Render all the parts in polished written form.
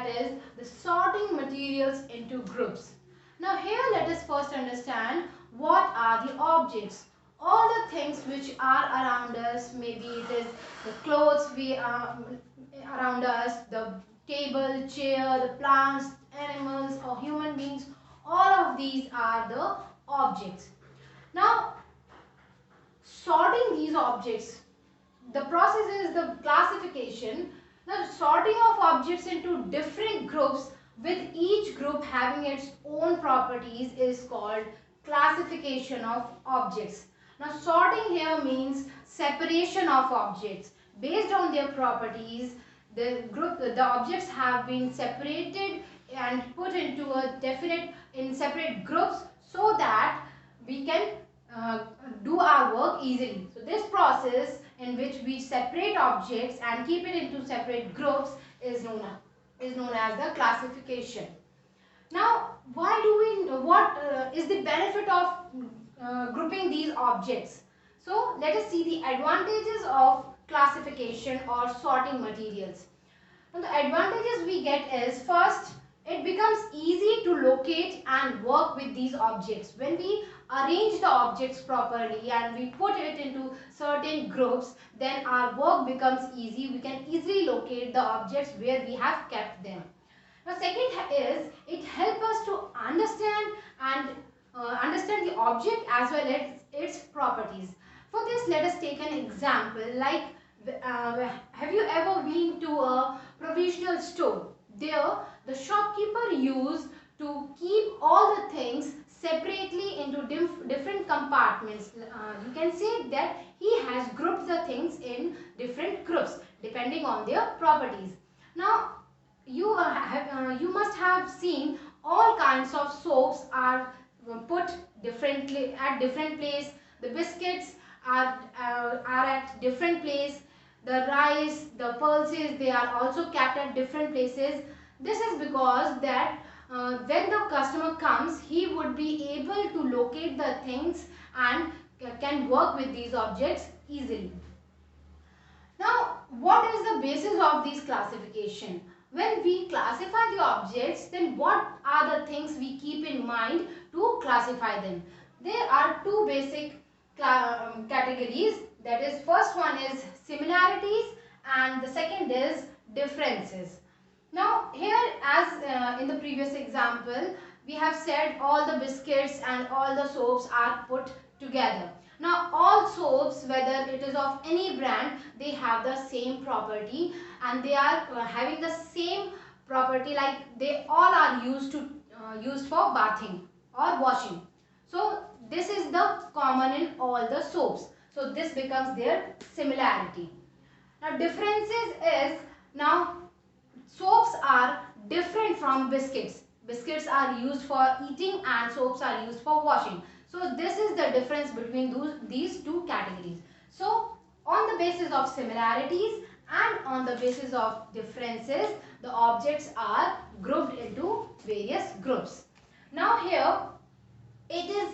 that is the sorting materials into groups. Now here let us first understand what are the objects. All the things which are around us, maybe it is the clothes we around us, the table, chair, the plants, animals or human beings, all of these are the objects. Now sorting these objects, the process is the classification. The sorting of objects into different groups with each group having its own properties is called classification of objects. Now sorting here means separation of objects. Based on their properties, the objects have been separated and put into in separate groups so that we can do our work easily. So this process in which we separate objects and keep it into separate groups is known as the classification. Now, what is the benefit of grouping these objects? So let us see the advantages of classification or sorting materials. Now, the advantages we get is, first, it becomes easy to locate and work with these objects. When we arrange the objects properly and we put it into certain groups, then our work becomes easy. We can easily locate the objects where we have kept them. Now second is, it helps us to understand the object as well as its properties. For this, let us take an example like have you ever been to a provisional store? There, the shopkeeper used to keep all the things separately into different compartments. You can say that he has grouped the things in different groups depending on their properties. Now, you must have seen all kinds of soaps are put differently at different place. The biscuits are at different place. The rice, the pulses, they are also kept at different places. This is because that when the customer comes, he would be able to locate the things and can work with these objects easily. Now, what is the basis of these classification? When we classify the objects, then what are the things we keep in mind to classify them? There are two basic categories. That is, first one is similarities and the second is differences. Now here, as in the previous example, we have said all the biscuits and all the soaps are put together. Now all soaps, whether it is of any brand, they have the same property and they are having the same property, like they all are used for bathing or washing. So this is the common in all the soaps. So this becomes their similarity. Now differences is, now soaps are different from biscuits. Biscuits are used for eating and soaps are used for washing. So this is the difference between these two categories. So on the basis of similarities and on the basis of differences, the objects are grouped into various groups. Now here it is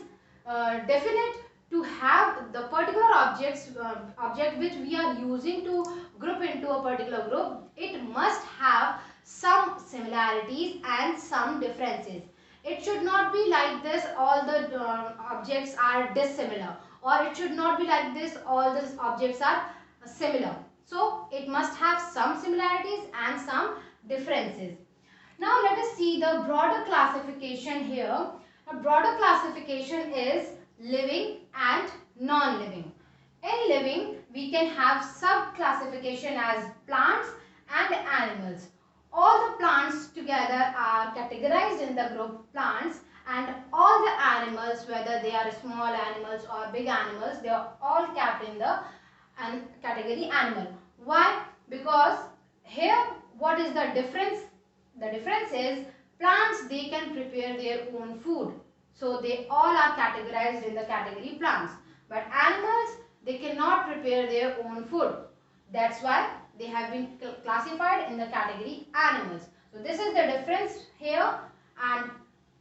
definite to have the particular object which we are using to group into a particular group. It must have some similarities and some differences. It should not be like this all the objects are dissimilar, or it should not be like this all the objects are similar. So it must have some similarities and some differences. Now let us see the broader classification here. A broader classification is living and non-living. In living, we can have sub-classification as plants and animals. All the plants together are categorized in the group plants, and all the animals, whether they are small animals or big animals, they are all kept in the category animal. Why? Because here what is the difference? The difference is plants, they can prepare their own food. So they all are categorized in the category plants. But animals, they cannot prepare their own food. That's why they have been classified in the category animals. So this is the difference here. And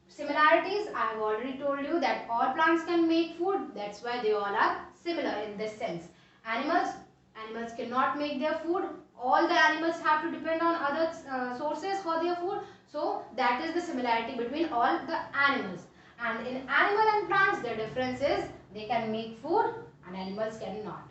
similarities, I have already told you that all plants can make food. That's why they all are similar in this sense. Animals Animals cannot make their food. All the animals have to depend on other sources for their food. So that is the similarity between all the animals. And in animal and plants, the difference is they can make food and animals cannot.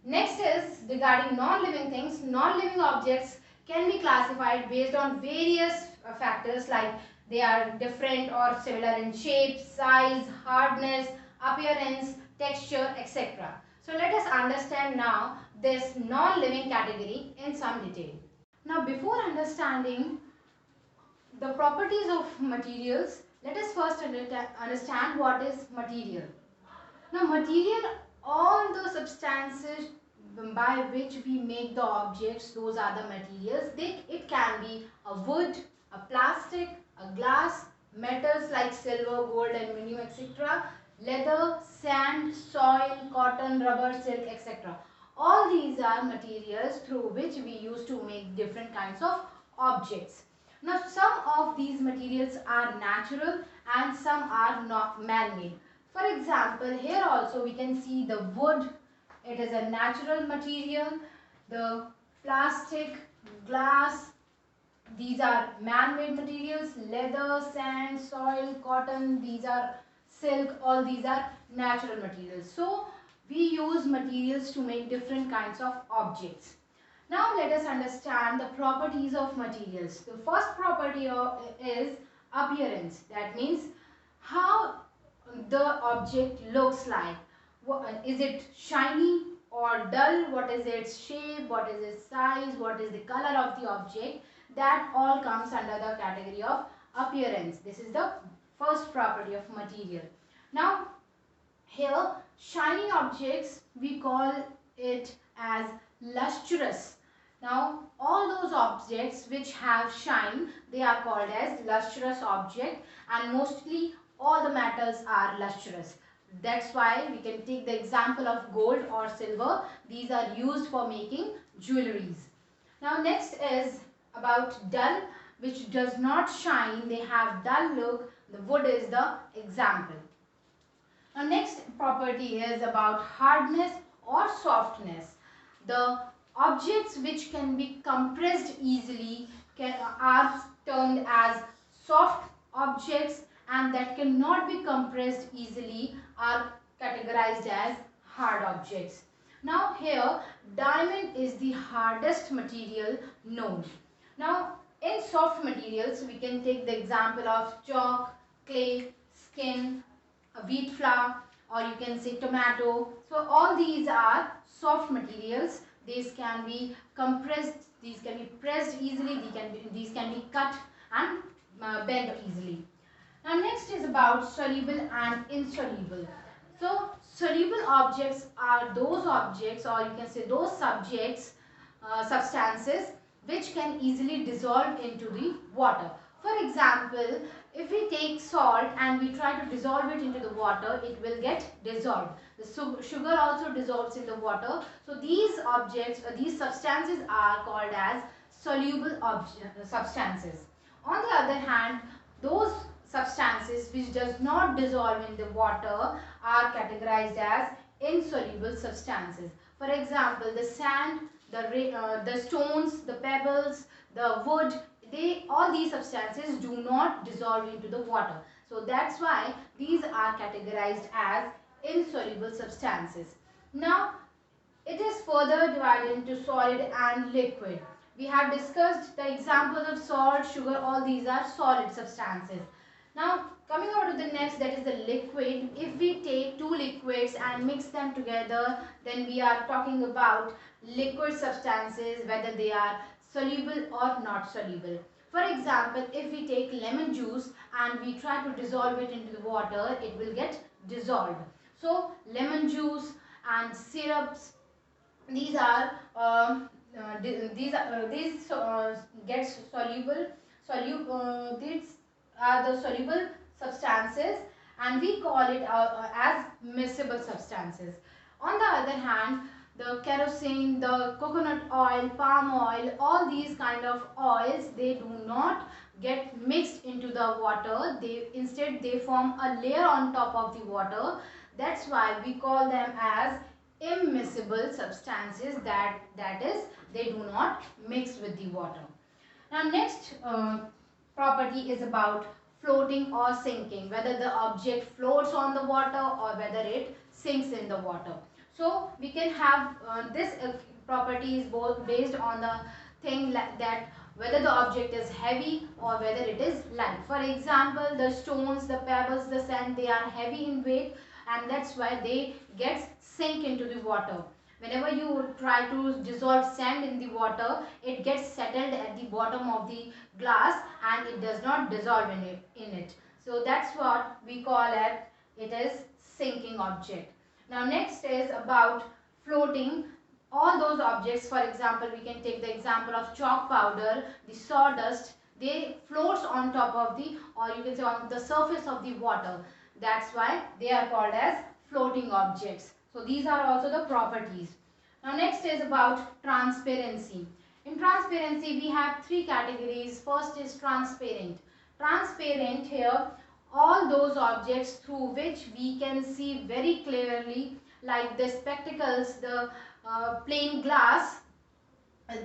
Next is regarding non-living things. Non-living objects can be classified based on various factors like they are different or similar in shape, size, hardness, appearance, texture, etc. So let us understand now this non-living category in some detail. Now before understanding the properties of materials, let us first understand what is material. Now material, all the substances by which we make the objects, those are the materials. It can be a wood, a plastic, a glass, metals like silver, gold, aluminum, etc. Leather, sand, soil, cotton, rubber, silk, etc. All these are materials through which we use to make different kinds of objects. Now some of these materials are natural and some are not man-made. For example, here also we can see the wood, it is a natural material, the plastic, glass, these are man-made materials, leather, sand, soil, cotton, these are silk, all these are natural materials. So, we use materials to make different kinds of objects. Now, let us understand the properties of materials. The first property is appearance. That means how the object looks like. Is it shiny or dull? What is its shape? What is its size? What is the color of the object? That all comes under the category of appearance. This is the first property of material. Now here shiny objects, we call it as lustrous. Now all those objects which have shine, they are called as lustrous object, and mostly all the metals are lustrous. That's why we can take the example of gold or silver. These are used for making jewelries. Now next is about dull, which does not shine. They have dull look. The wood is the example. Now next property is about hardness or softness. The objects which can be compressed easily are termed as soft objects, and that cannot be compressed easily are categorized as hard objects. Now here diamond is the hardest material known. Now in soft materials we can take the example of chalk, clay, skin, wheat flour, or you can say tomato. So all these are soft materials. These can be compressed, these can be pressed easily, these can be cut and bent easily. Now next is about soluble and insoluble. So soluble objects are those objects, or you can say those substances which can easily dissolve into the water. For example, if we take salt and we try to dissolve it into the water, it will get dissolved. The sugar also dissolves in the water. So these objects, these substances are called as soluble substances. On the other hand, those substances which does not dissolve in the water are categorized as insoluble substances. For example, the sand, the stones, the pebbles, the wood, all these substances do not dissolve into the water. So that's why these are categorized as insoluble substances. Now it is further divided into solid and liquid. We have discussed the examples of salt, sugar, all these are solid substances. Now coming on to the next, that is the liquid. If we take two liquids and mix them together, then we are talking about liquid substances, whether they are soluble or not soluble. For example, if we take lemon juice and we try to dissolve it into the water, it will get dissolved. So lemon juice and syrups, these are get soluble. These are the soluble substances, and we call it as miscible substances. On the other hand, the kerosene, the coconut oil, palm oil, all these kind of oils, they do not get mixed into the water. Instead they form a layer on top of the water. That's why we call them as immiscible substances, that is they do not mix with the water. Now next property is about floating or sinking, whether the object floats on the water or whether it sinks in the water. So we can have this property is both based on the thing that whether the object is heavy or whether it is light. For example, the stones, the pebbles, the sand, they are heavy in weight, and that's why they get sink into the water. Whenever you try to dissolve sand in the water, it gets settled at the bottom of the glass and it does not dissolve in it. So that's what we call it is sinking object. Now next is about floating. All those objects, for example, we can take the example of chalk powder, the sawdust, they floats on top of the, or you can say on the surface of the water. That's why they are called as floating objects. So these are also the properties. Now next is about transparency. In transparency we have three categories. First is transparent. Transparent, here all those objects through which we can see very clearly, like the spectacles, the plain glass,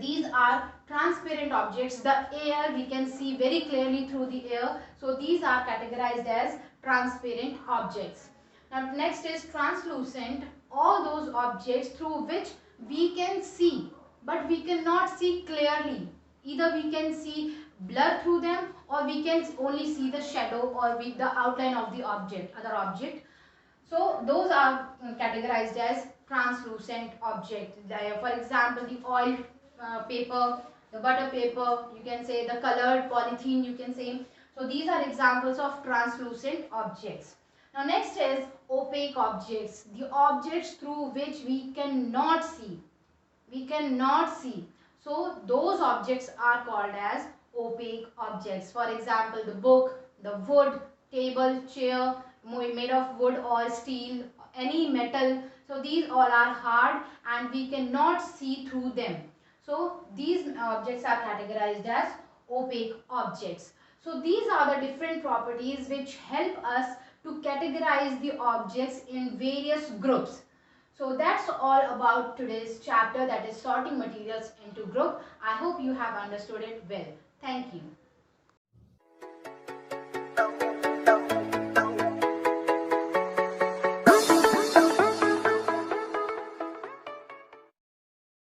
these are transparent objects. The air, we can see very clearly through the air. So these are categorized as transparent objects. Now next is translucent. All those objects through which we can see but we cannot see clearly. Either we can see blur through them or we can only see the shadow or with the outline of the other object. So those are categorized as translucent object. For example, the oil paper, the butter paper, you can say the colored polythene, you can say. So these are examples of translucent objects. Now next is opaque objects, the objects through which we cannot see. We cannot see. So those objects are called as opaque objects. For example, the book, the wood, table, chair, made of wood or steel, any metal. So these all are hard and we cannot see through them. So these objects are categorized as opaque objects. So these are the different properties which help us to categorize the objects in various groups. So that's all about today's chapter, that is sorting materials into group. I hope you have understood it well. Thank you.